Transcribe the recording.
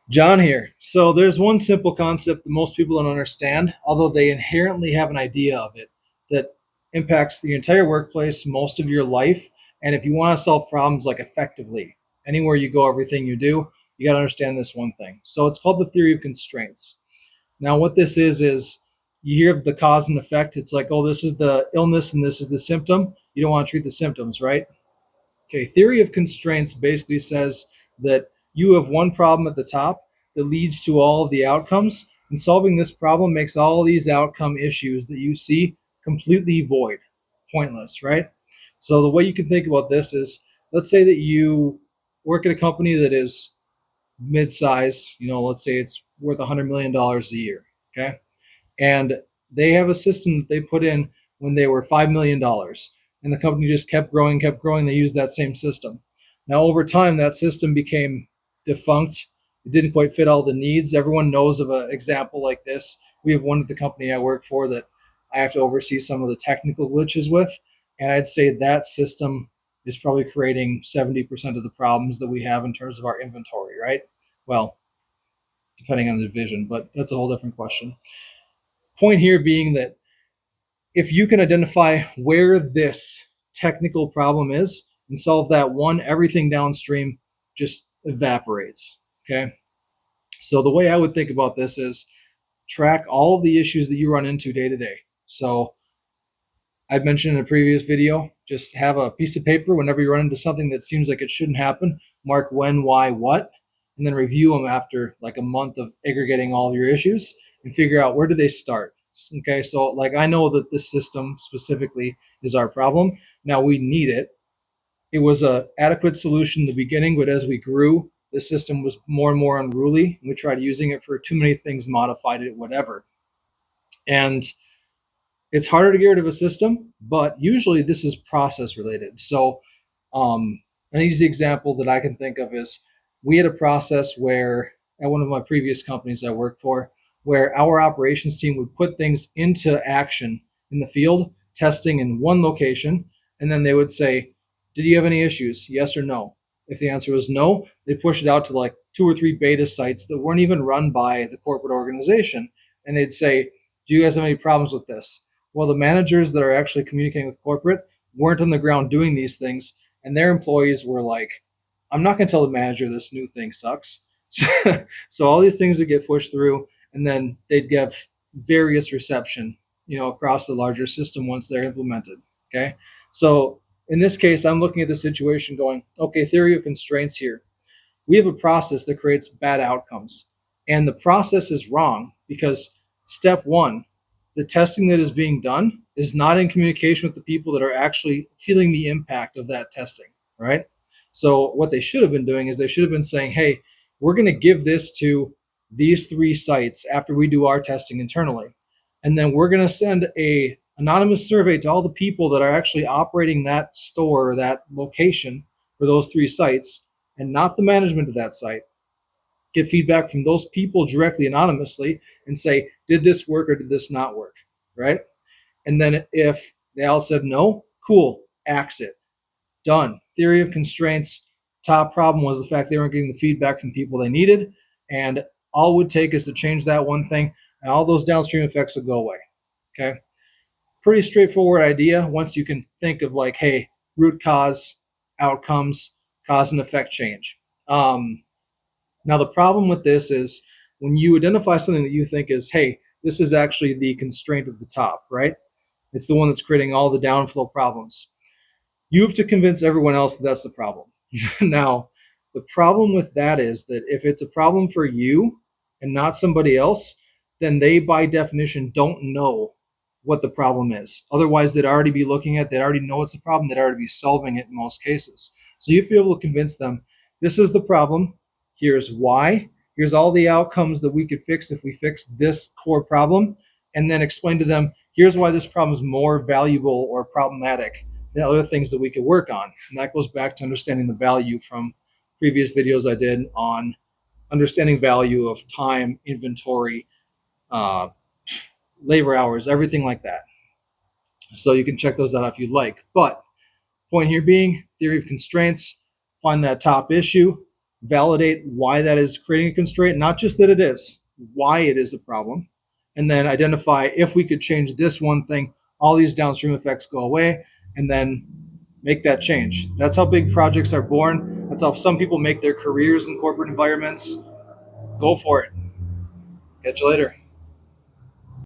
John here. So there's one simple concept that most people don't understand, although they inherently have an idea of it, that impacts the entire workplace, most of your life. And if you want to solve problems like effectively, anywhere you go, everything you do, you got to understand this one thing. So it's called the theory of constraints. Now, what this is you hear of the cause and effect. It's like, oh, this is the illness and this is the symptom. You don't want to treat the symptoms, right? Okay, theory of constraints basically says that you have one problem at the top that leads to all of the outcomes, and solving this problem makes all these outcome issues that you see completely void, pointless, right? So the way you can think about this is, let's say that you work at a company that is mid-size, let's say it's worth $100 million a year, okay? And they have a system that they put in when they were $5 million, and the company just kept growing, kept growing. They used that same system. Now over time that system became defunct. It didn't quite fit all the needs. Everyone knows of an example like this. We have one at the company I work for that I have to oversee some of the technical glitches with, and I'd say that system is probably creating 70% of the problems that we have in terms of our inventory, right? Well, depending on the division, but that's a whole different question. Point here being that if you can identify where this technical problem is and solve that one, everything downstream just evaporates. Okay. So the way I would think about this is track all of the issues that you run into day to day. So I've mentioned in a previous video, just have a piece of paper whenever you run into something that seems like it shouldn't happen, mark when, why, what, and then review them after like a month of aggregating all of your issues and figure out where do they start. Okay, so like I know that this system specifically is our problem. Now we need it. It was a adequate solution in the beginning, but as we grew, the system was more and more unruly. We tried using it for too many things, modified it, whatever. And it's harder to get rid of a system, but usually this is process related. So, an easy example that I can think of is we had a process where at one of my previous companies I worked for, where our operations team would put things into action in the field, testing in one location, and then they would say, "Did you have any issues? Yes or no?" If the answer was no, they push it out to like 2 or 3 beta sites that weren't even run by the corporate organization, and they'd say, "Do you guys have any problems with this?" Well, the managers that are actually communicating with corporate weren't on the ground doing these things, and their employees were like, I'm not going to tell the manager this new thing sucks. So all these things would get pushed through, and then they'd give various reception, across the larger system once they're implemented. Okay. So in this case, I'm looking at the situation going, okay, theory of constraints here. We have a process that creates bad outcomes. And the process is wrong because step one, the testing that is being done is not in communication with the people that are actually feeling the impact of that testing, right? So what they should have been doing is they should have been saying, hey, we're going to give this to these 3 sites after we do our testing internally. And then we're going to send a anonymous survey to all the people that are actually operating that store or that location for those 3 sites and not the management of that site. Get feedback from those people directly anonymously and say, did this work or did this not work? Right. And then if they all said no, cool, axe it. Done. Theory of constraints. Top problem was the fact they weren't getting the feedback from people they needed. And all it would take is to change that one thing, and all those downstream effects would go away. Okay. Pretty straightforward idea once you can think of like, hey, root cause, outcomes, cause and effect change. Now, the problem with this is when you identify something that you think is, hey, this is actually the constraint at the top, right? It's the one that's creating all the downflow problems. You have to convince everyone else that that's the problem. Now, the problem with that is that if it's a problem for you and not somebody else, then they, by definition, don't know what the problem is. Otherwise, they'd already be looking at, they'd already know it's a problem, they'd already be solving it in most cases. So you have to be able to convince them this is the problem, here's why, here's all the outcomes that we could fix if we fix this core problem, and then explain to them here's why this problem is more valuable or problematic than other things that we could work on. And that goes back to understanding the value from previous videos I did on understanding value of time, inventory, uh, labor hours, everything like that. So you can check those out if you'd like. But point here being theory of constraints, find that top issue, validate why that is creating a constraint, not just that it is, why it is a problem, and then identify if we could change this one thing, all these downstream effects go away, and then make that change. That's how big projects are born. That's how some people make their careers in corporate environments. Go for it. Catch you later.